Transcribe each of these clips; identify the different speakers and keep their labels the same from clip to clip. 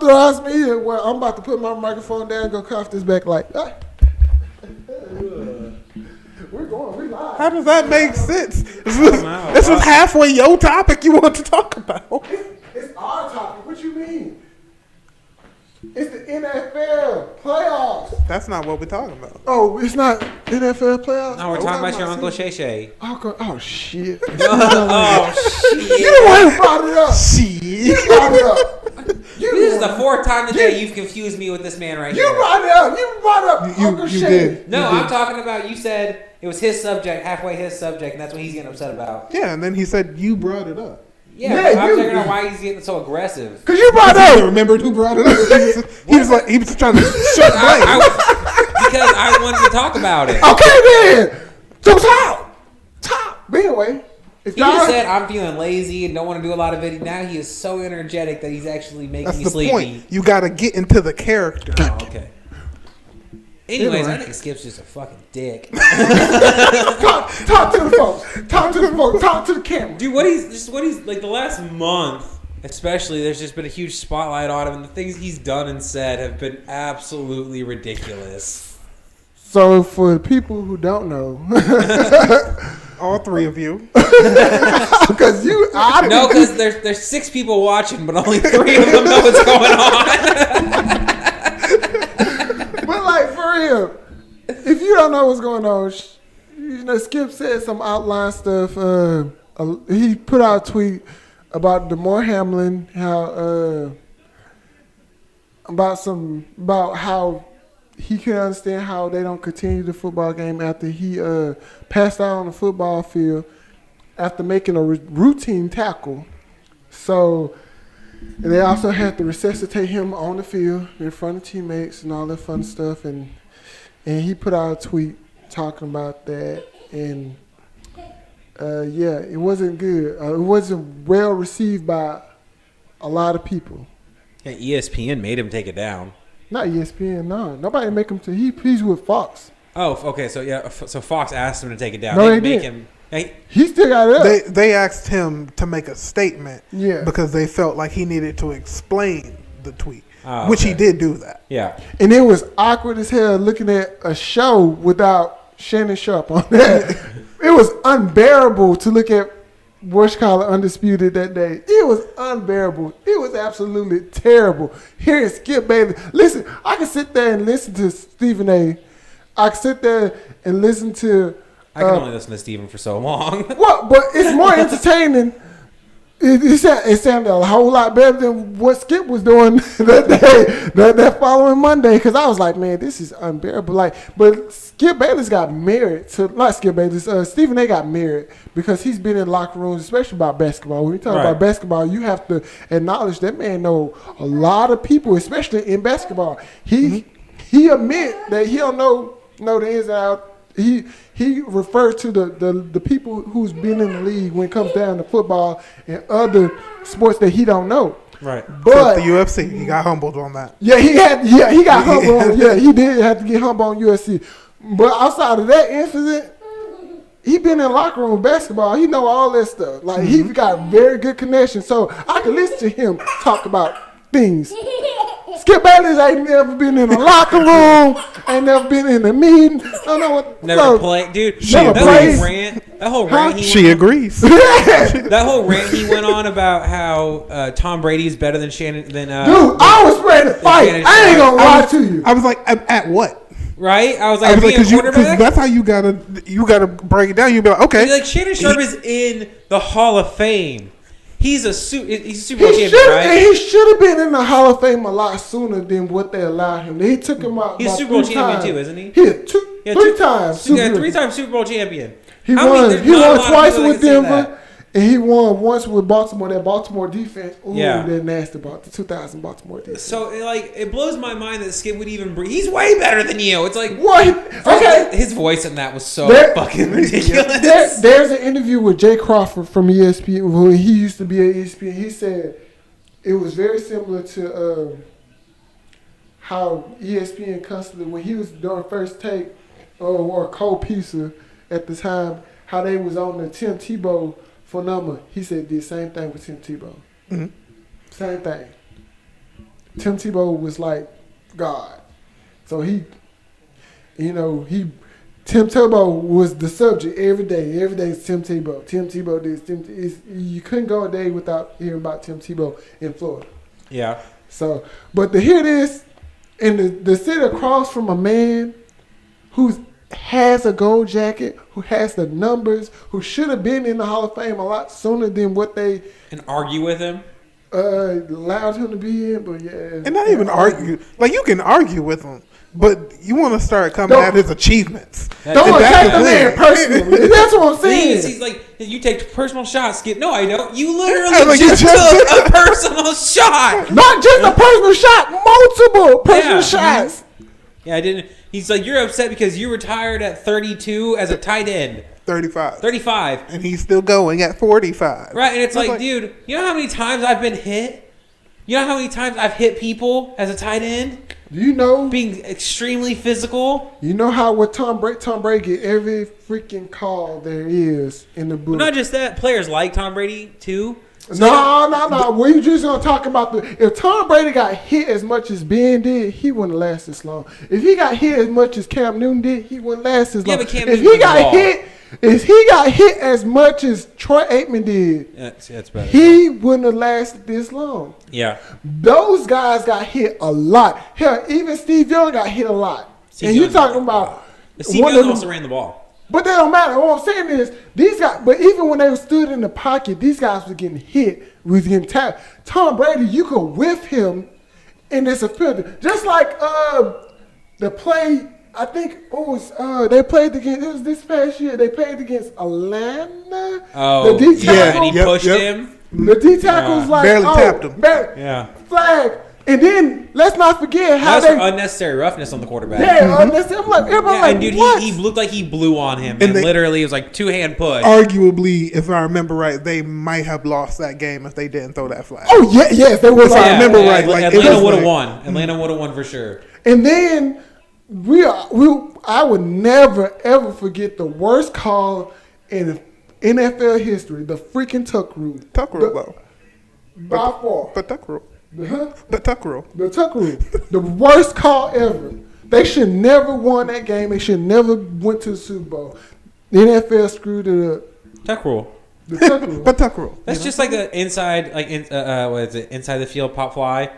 Speaker 1: authorized me. Well, I'm about to put my microphone down and go cough this back like. We're going. We live.
Speaker 2: How does that make sense? This was halfway your topic you want to talk about.
Speaker 1: It's our topic. What you mean? It's the NFL playoffs.
Speaker 2: That's not what we're talking about.
Speaker 1: Oh, it's not NFL playoffs?
Speaker 3: No, we're talking about your Uncle Shay Shay.
Speaker 1: Oh, shit.
Speaker 3: Oh, shit.
Speaker 1: You the one who brought it up.
Speaker 2: Shit.
Speaker 1: You brought it up.
Speaker 3: This is the fourth time today you've confused me with this man right here.
Speaker 1: You brought it up. You brought up Uncle Shay.
Speaker 2: Did.
Speaker 3: No, I'm talking about, you said it was his subject, halfway his subject, and that's what he's getting upset about.
Speaker 2: Yeah, and then he said you brought it up.
Speaker 3: Yeah, but I'm figuring out why he's getting so aggressive.
Speaker 1: Because you brought it up.
Speaker 2: He remembered who brought it up. He was trying to shut blame.
Speaker 3: Because I wanted to talk about it.
Speaker 1: Okay, then. So top. But anyway.
Speaker 3: He just said, I'm feeling lazy and don't want to do a lot of it. Now he is so energetic that he's actually making me sleepy. That's the point.
Speaker 2: You got to get into the character.
Speaker 3: Oh, okay. Anyways, I think Skip's just a fucking dick.
Speaker 1: Talk to the folks. Talk to the folks. Talk to the camera.
Speaker 3: Dude, what he's like the last month, especially, there's just been a huge spotlight on him, and the things he's done and said have been absolutely ridiculous.
Speaker 1: So for people who don't know,
Speaker 2: all three of you,
Speaker 1: because
Speaker 3: there's 6 people watching, but only 3 of them know what's going on.
Speaker 1: But like for real, if you don't know what's going on, Skip said some outline stuff. He put out a tweet about DeMar Hamlin, about how he can understand how they don't continue the football game after he passed out on the football field after making a routine tackle. So. And they also had to resuscitate him on the field in front of teammates and all that fun stuff. And he put out a tweet talking about that. And, it wasn't good. It wasn't well received by a lot of people.
Speaker 3: And ESPN made him take it down.
Speaker 1: Not ESPN, no. Nobody make him he's with Fox.
Speaker 3: Oh, okay. So, yeah. So Fox asked him to take it down.
Speaker 1: No,
Speaker 3: they
Speaker 1: didn't.
Speaker 3: Make him...
Speaker 1: He still got it up.
Speaker 2: They asked him to make a statement because they felt like he needed to explain the tweet, which he did do that.
Speaker 3: Yeah.
Speaker 1: And it was awkward as hell looking at a show without Shannon Sharp on that. It was unbearable to look at Undisputed that day. It was unbearable. It was absolutely terrible. Hearing Skip Bayless. Listen, I can sit there and listen to Stephen A. I can sit there and listen to...
Speaker 3: I can only listen to Steven for so long.
Speaker 1: Well, but it's more entertaining. It sounded a whole lot better than what Skip was doing that day, that following Monday. Because I was like, man, this is unbearable. But Skip Bayless got married to not Skip Bayless. Stephen A. got married because he's been in locker rooms, especially about basketball. When you talk about basketball, you have to acknowledge that man know a lot of people, especially in basketball. He admit that he don't know the ins and outs. He referred to the people who's been in the league when it comes down to football and other sports that he don't know.
Speaker 2: Right.
Speaker 1: But
Speaker 2: the UFC, he got humbled on that.
Speaker 1: Yeah, he got humbled on. Yeah, he did have to get humbled on UFC. But outside of that incident, he been in locker room basketball. He know all that stuff. He got very good connection. So I can listen to him talk about things. Skip Bayless ain't never been in a locker room, ain't never been in a meeting. I don't know what.
Speaker 3: Never played, dude.
Speaker 1: Never played.
Speaker 3: That whole rant.
Speaker 2: She agrees.
Speaker 3: That whole rant he went on about how Tom Brady is better than Shannon. Dude,
Speaker 1: I was ready to fight. I ain't gonna lie to you.
Speaker 2: I was like, at what?
Speaker 3: Right? I was like, because
Speaker 2: that's how you gotta break it down. You be like, okay,
Speaker 3: like Shannon Sharp is in the Hall of Fame. He's a Super Bowl champion, right?
Speaker 1: He should have been in the Hall of Fame a lot sooner than what they allowed him. He took him out.
Speaker 3: He's a Super Bowl champion too, isn't he?
Speaker 1: He had three times.
Speaker 3: Yeah, 3-time Super Bowl champion.
Speaker 1: He won twice with Denver, and he won once with Baltimore. That Baltimore defense. Ooh, they're nasty about the 2000 Baltimore defense.
Speaker 3: So it blows my mind that Skip would even bring. He's way better than you. It's like
Speaker 1: what? Okay,
Speaker 3: his voice in that was so fucking ridiculous.
Speaker 1: There's an interview with Jay Crawford from ESPN, who he used to be at ESPN. He said it was very similar to how ESPN constantly, when he was doing First Take or Cole Pizza at the time, how they was on the Tim Tebow for number. He said the same thing with Tim Tebow. Mm-hmm. Same thing. Tim Tebow was like God. So Tim Tebow was the subject every day. Every day is Tim Tebow. Tim Tebow this. You couldn't go a day without hearing about Tim Tebow in Florida.
Speaker 3: Yeah.
Speaker 1: So, but to hear this, and to sit across from a man who has a gold jacket, who has the numbers, who should have been in the Hall of Fame a lot sooner than what they...
Speaker 3: And argue with him?
Speaker 1: Allowed him to be in, but yeah.
Speaker 2: And not even argue. Like, you can argue with him. But you want to start coming at his achievements.
Speaker 1: Don't attack the man personally. That's what I'm saying.
Speaker 3: He's like, you take personal shots, Skip. No, I don't. You literally just took a personal shot.
Speaker 1: Not just a personal shot, multiple personal shots.
Speaker 3: Yeah, I didn't. He's like, you're upset because you retired at 32 as a tight end.
Speaker 2: 35. And he's still going at 45.
Speaker 3: Right, and it's like, dude, you know how many times I've been hit? You know how many times I've hit people as a tight end?
Speaker 1: You know,
Speaker 3: being extremely physical.
Speaker 1: You know how with Tom Brady get every freaking call there is in the booth.
Speaker 3: But not just that, players like Tom Brady too.
Speaker 1: So no. We just gonna talk about if Tom Brady got hit as much as Ben did, he wouldn't last this long. If he got hit as much as Cam Newton did, he wouldn't last as long.
Speaker 3: But Cam
Speaker 1: if he got hit as much as Troy Aikman did,
Speaker 3: that's better.
Speaker 1: He wouldn't have lasted this long.
Speaker 3: Yeah.
Speaker 1: Those guys got hit a lot. Hell, even Steve Young got hit a lot. And you're talking about
Speaker 3: Steve Young also ran the ball.
Speaker 1: But that don't matter. What I'm saying is these guys. But even when they stood in the pocket, these guys were getting hit. Was getting tapped. Tom Brady, you could whiff him in this field. Just like the play. I think they played against. It was this past year. They played against Atlanta.
Speaker 3: Oh,
Speaker 1: the D tackle,
Speaker 3: and he pushed him.
Speaker 1: The D tackle was like
Speaker 2: barely tapped him.
Speaker 1: Flag. And then let's not forget how
Speaker 3: that was unnecessary roughness on the quarterback.
Speaker 1: Yeah, unnecessary. I'm like, everybody like,
Speaker 3: and dude,
Speaker 1: what?
Speaker 3: He looked like he blew on him, and literally it was like 2-hand push.
Speaker 2: Arguably, if I remember right, they might have lost that game if they didn't throw that flag.
Speaker 1: Oh yeah, yes, they would.
Speaker 2: If I remember right, like
Speaker 3: Atlanta would have won. Atlanta would have won for sure.
Speaker 1: And then I would never ever forget the worst call in NFL history, the freaking tuck rule.
Speaker 2: Tuck rule, though.
Speaker 1: By far.
Speaker 2: But tuck rule.
Speaker 1: The
Speaker 2: tuck rule.
Speaker 1: The tuck rule. The worst call ever. They should never won that game. They should never went to the Super Bowl. The NFL screwed it up.
Speaker 3: Tuck rule.
Speaker 1: The tuck rule.
Speaker 2: But tuck rule.
Speaker 3: That's just like an inside, what is it? Inside the field pop fly.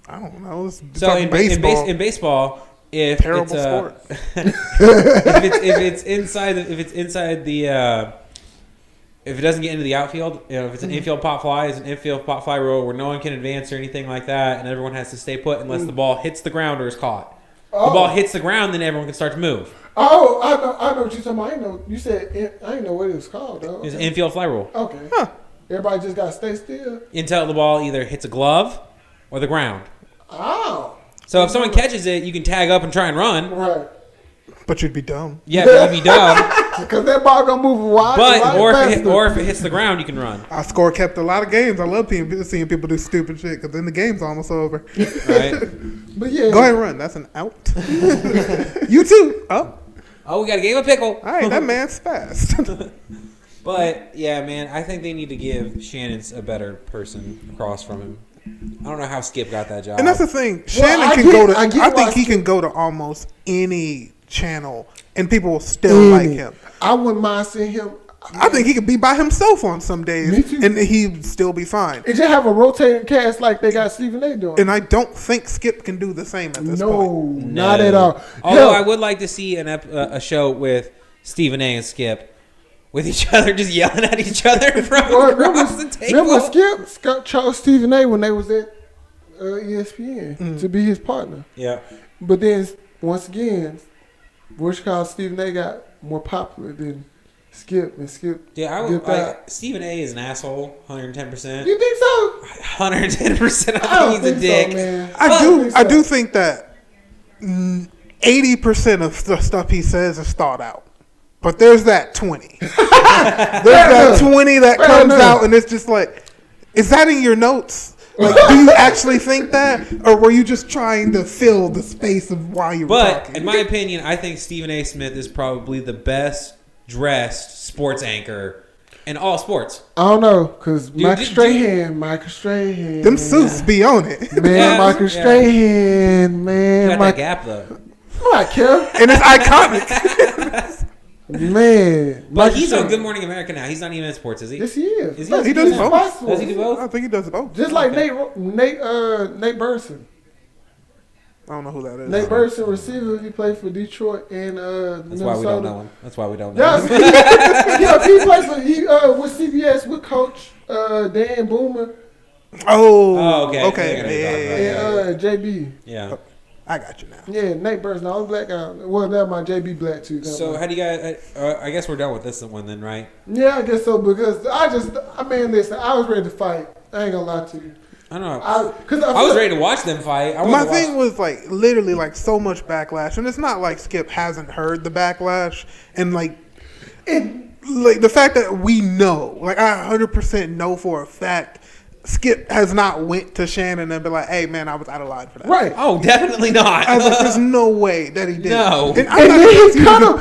Speaker 2: I don't know.
Speaker 3: So in baseball, if
Speaker 2: terrible
Speaker 3: it's
Speaker 2: sport.
Speaker 3: if it's inside the if it doesn't get into the outfield, if it's an infield pop fly, it's an infield pop fly rule where no one can advance or anything like that, and everyone has to stay put unless the ball hits the ground or is caught. The ball hits the ground, then everyone can start to move.
Speaker 1: Oh, I know what you're talking about. I know you said I didn't know what it was called though.
Speaker 3: Okay. It's an infield fly rule.
Speaker 1: Okay. Huh. Everybody just gotta stay still
Speaker 3: until the ball either hits a glove or the ground.
Speaker 1: Oh.
Speaker 3: So if someone catches it, you can tag up and try and run.
Speaker 1: Right.
Speaker 2: But you'd be dumb.
Speaker 3: Yeah, but you'd be dumb.
Speaker 1: Because that ball gonna move wide.
Speaker 3: But or if it hits the ground, you can run.
Speaker 2: I kept a lot of games. I love seeing people do stupid shit because then the game's almost over.
Speaker 3: Right.
Speaker 1: But yeah.
Speaker 2: Go ahead and run. That's an out. You too.
Speaker 3: Oh, we got a game of pickle.
Speaker 2: All right, that man's fast.
Speaker 3: But yeah, man, I think they need to give Shannon a better person across from him. I don't know how Skip got that job.
Speaker 2: And that's the thing. Shannon can go to. I think he can go to almost any channel, and people will still like him.
Speaker 1: I wouldn't mind seeing him.
Speaker 2: I think he could be by himself on some days, and he'd still be fine.
Speaker 1: And just have a rotating cast like they got Stephen A. doing.
Speaker 2: And I don't think Skip can do the same at this point.
Speaker 1: No, not at all.
Speaker 3: Although I would like to see a show with Stephen A. and Skip. With each other, just yelling at each other from across the table.
Speaker 1: Remember Skip chose Stephen A. when they was at ESPN to be his partner.
Speaker 3: Yeah.
Speaker 1: But then, once again, Stephen A. got more popular than Skip. And Skip.
Speaker 3: Yeah, I would. Stephen A. is an asshole, 110%.
Speaker 1: You think so?
Speaker 3: 110%. I think he's a dick.
Speaker 1: So, man.
Speaker 2: I do think that 80% of the stuff he says is thought out. But there's that 20. There's that 20 that comes out, and it's just like, is that in your notes? Like, do you actually think that? Or were you just trying to fill the space of why you were talking?
Speaker 3: But, in my opinion, I think Stephen A. Smith is probably the best dressed sports anchor In all sports.
Speaker 1: I don't know, because Michael Strahan.
Speaker 2: Them suits be on it.
Speaker 1: Man, Michael Strahan, man.
Speaker 3: Got that gap, though.
Speaker 1: I care.
Speaker 2: And it's iconic.
Speaker 1: Man.
Speaker 3: But he's on Good Morning America now. He's not even in sports, is he?
Speaker 1: Yes, he is.
Speaker 3: Is
Speaker 2: No, he does both.
Speaker 3: Does he do both?
Speaker 2: I think he does both.
Speaker 1: Just like Nate Burson.
Speaker 2: I don't know who that is.
Speaker 1: Nate Burson, receiver, he played for Detroit and
Speaker 3: That's
Speaker 1: Minnesota.
Speaker 3: why we don't know him. That's why we don't know
Speaker 1: Yeah,
Speaker 3: him.
Speaker 1: he played for with CBS with Coach Dan Boomer
Speaker 2: Oh,
Speaker 3: okay.
Speaker 2: Yeah.
Speaker 1: and JB.
Speaker 3: Yeah.
Speaker 2: I got you now.
Speaker 1: Yeah, Nate Burson, all black guy. Well, that my JB black too.
Speaker 3: So how do you guys? I guess we're done with this one then, right?
Speaker 1: Yeah, I guess so because listen, I was ready to fight. I ain't gonna lie to you.
Speaker 3: I don't know.
Speaker 1: I
Speaker 3: was ready to watch them fight.
Speaker 2: My thing was like literally like so much backlash, and it's not like Skip hasn't heard the backlash, and like the fact that we know, like I 100% know for a fact, Skip has not went to Shannon and been like, "Hey man, I was out of line for that."
Speaker 1: Right.
Speaker 3: Oh, definitely not.
Speaker 2: I was like, "There's no way that he did."
Speaker 3: No.
Speaker 2: And
Speaker 1: And then he cut him.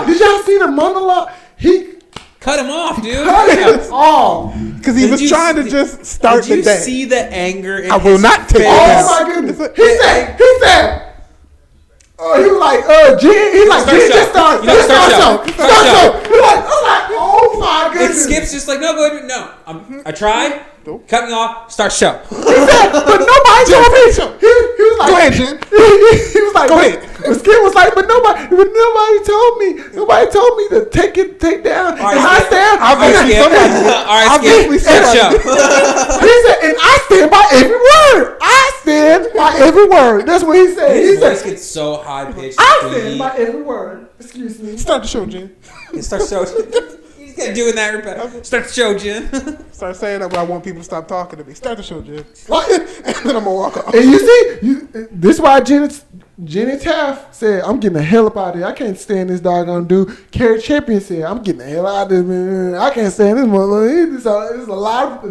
Speaker 1: Did y'all see the monologue? He
Speaker 3: Cut him off, dude.
Speaker 1: cut him off.
Speaker 2: because he was trying to just start
Speaker 3: Did
Speaker 2: the
Speaker 3: you
Speaker 2: day.
Speaker 3: see the anger in
Speaker 2: I will
Speaker 3: his
Speaker 2: not take
Speaker 3: face?
Speaker 2: it.
Speaker 1: Oh my goodness. He said. He was like, Jen. He like, Jen just started.
Speaker 3: Start show.
Speaker 1: He like, I'm like, oh my
Speaker 3: And
Speaker 1: goodness.
Speaker 3: Skip's just like, no, go ahead. No. I tried. Cut me off. Start show.
Speaker 1: He said, but nobody told me. He was like,
Speaker 2: Go ahead, Jen.
Speaker 1: He was like,
Speaker 2: Go ahead.
Speaker 1: But Skip was like, but nobody told me. Nobody told me to take down.
Speaker 3: All right,
Speaker 1: And I
Speaker 3: Skip.
Speaker 1: stand.
Speaker 3: All right, Skip. All right, Skip. Start show.
Speaker 1: He said, and I stand by every word. I stand by every word. That's what he said. He
Speaker 3: His
Speaker 1: said,
Speaker 3: voice gets so high pitched.
Speaker 1: I stand by every word. Excuse me.
Speaker 2: Start the show, Jen.
Speaker 3: Start show. He's got doing that. Start the show, Jen.
Speaker 2: Start saying that when I want people to stop talking to me. Start the show, Jen.
Speaker 1: What?
Speaker 2: And then I'm gonna walk off.
Speaker 1: And you see, this is why Jenny Taft said, I'm getting the hell up out of here. I can't stand this doggone dude. Carrie Champion said, I'm getting the hell out of this, man. I can't stand this motherfucker. There's a lot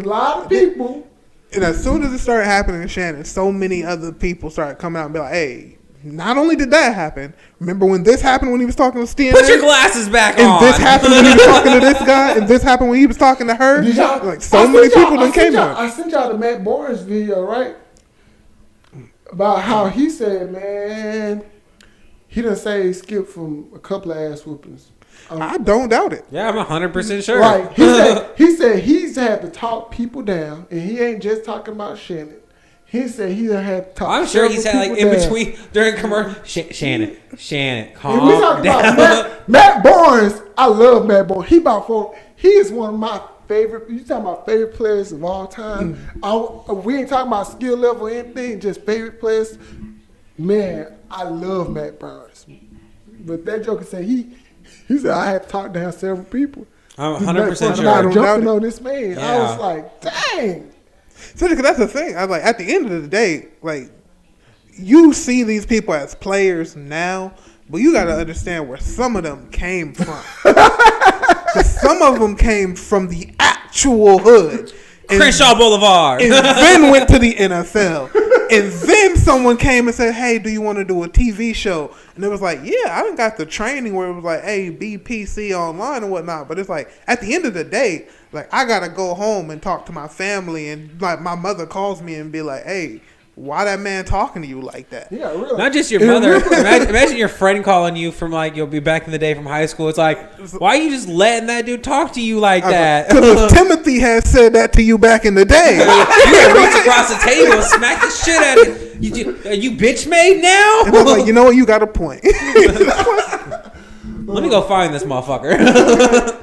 Speaker 1: of people.
Speaker 2: And as soon as it started happening in Shannon, so many other people started coming out and be like, hey, not only did that happen, remember when this happened when he was talking to Stan?
Speaker 3: Put your glasses back on.
Speaker 2: And this happened when he was talking to this guy, and this happened when he was talking to her. Like so many people done came out.
Speaker 1: I sent y'all the Matt Barnes video, right? About how he said, man, he done saved Skip from a couple of ass whoopings.
Speaker 2: I don't doubt it.
Speaker 3: Yeah, I'm 100% sure.
Speaker 1: Right. He said he's had to talk people down, and he ain't just talking about Shannon. He said he done had to talk.
Speaker 3: I'm sure he's had like in
Speaker 1: people down.
Speaker 3: between during commercial. Shannon,
Speaker 1: And we
Speaker 3: calm
Speaker 1: talking
Speaker 3: down.
Speaker 1: about Matt Barnes. I love Matt Barnes. He is one of my favorite. You talking about favorite players of all time? We ain't talking about skill level or anything. Just favorite players. Man, I love Matt Barnes. But that joker said he said I had to talk down several people.
Speaker 3: I'm 100%
Speaker 1: I'm
Speaker 3: sure.
Speaker 1: not jumping on this man. I
Speaker 3: Yeah.
Speaker 1: was like, dang.
Speaker 2: So that's the thing. I like at the end of the day, like you see these people as players now, but you got to understand where some of them came from. 'Cause some of them came from the actual hood.
Speaker 3: Crenshaw Boulevard.
Speaker 2: And then went to the NFL. And then someone came and said, hey, do you want to do a TV show? And it was like, yeah, I done got the training where it was like, hey, BPC online and whatnot. But it's like, at the end of the day, like, I got to go home and talk to my family. And, like, my mother calls me and be like, hey, why that man talking to you like that?
Speaker 1: Yeah, really.
Speaker 3: Not just your mother. Imagine your friend calling you from like you'll be back in the day from high school. It's like, why are you just letting that dude talk to you like that?
Speaker 2: Because Timothy has said that to you back in the day.
Speaker 3: You gotta reach across the table and smack the shit out of it. Are you bitch made now?
Speaker 2: And I was like, you know what? You got a point.
Speaker 3: Let me go find this motherfucker.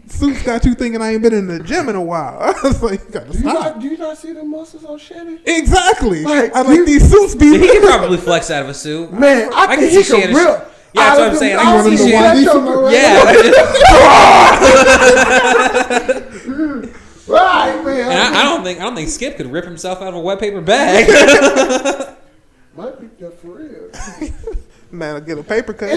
Speaker 2: Suits got you thinking I ain't been in the gym in a while. I was like, you gotta stop.
Speaker 1: Do you not see the muscles on Shannon?
Speaker 2: Exactly.
Speaker 1: Like,
Speaker 2: I like these suits be.
Speaker 3: He can probably flex out of a suit.
Speaker 1: Man, I
Speaker 3: can
Speaker 1: think he
Speaker 3: see
Speaker 1: can
Speaker 3: Shannon.
Speaker 1: rip.
Speaker 3: Yeah, that's what I'm saying. I can see
Speaker 1: Shannon.
Speaker 3: Yeah.
Speaker 1: Right, man.
Speaker 3: And I don't think Skip could rip himself out of a wet paper bag.
Speaker 1: Might be that for real.
Speaker 2: Man, I'll get a paper cut.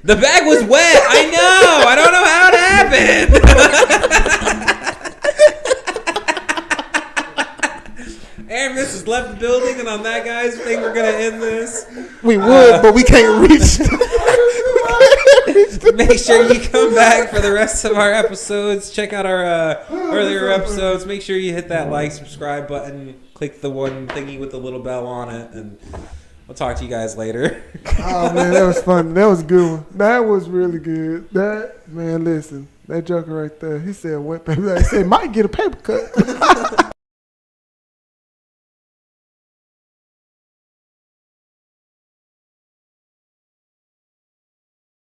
Speaker 3: The bag was wet. I know. I don't know how it happened. Aaron Miss has left the building, and on that guy's thing, we're gonna end this.
Speaker 2: We would, but we can't reach.
Speaker 3: Make sure you come back for the rest of our episodes. Check out our earlier episodes. Make sure you hit that like, subscribe button. Click the one thingy with the little bell on it, and we'll talk to you guys later.
Speaker 1: Oh man, that was fun. That was a good one. That was really good. That man, listen, that joker right there. He said, "What paper?" He said, "Might get a paper cut."